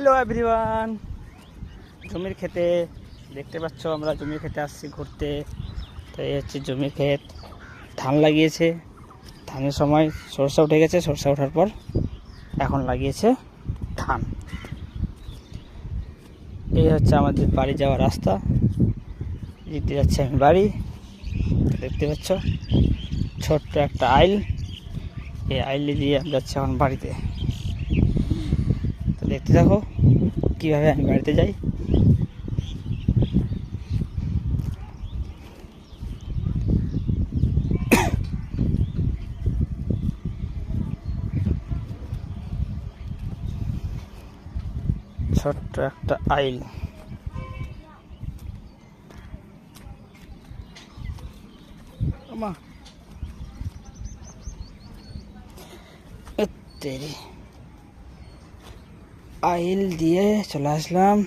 Hello everyone, জমির ক্ষেতে দেখতে পাচ্ছ আমরা জমির ক্ষেতে আসছি ঘুরতে। তো এই হচ্ছে জমির ক্ষেত, ধান লাগিয়েছে। ধানের সময় সরষা উঠে গেছে, সরষা ওঠার পর এখন লাগিয়েছে ধান। এই হচ্ছে আমাদের বাড়ি যাওয়ার রাস্তা, যেতে যাচ্ছে আমি বাড়ি। দেখতে পাচ্ছ ছোট্ট একটা আইল, এই আইলে দিয়ে আমি যাচ্ছি এখন বাড়িতে। তো দেখতে থাকো কীভাবে আমি বাড়িতে যাই। ছোট্ট একটা আইল, আইল দিয়ে চলে আসলাম।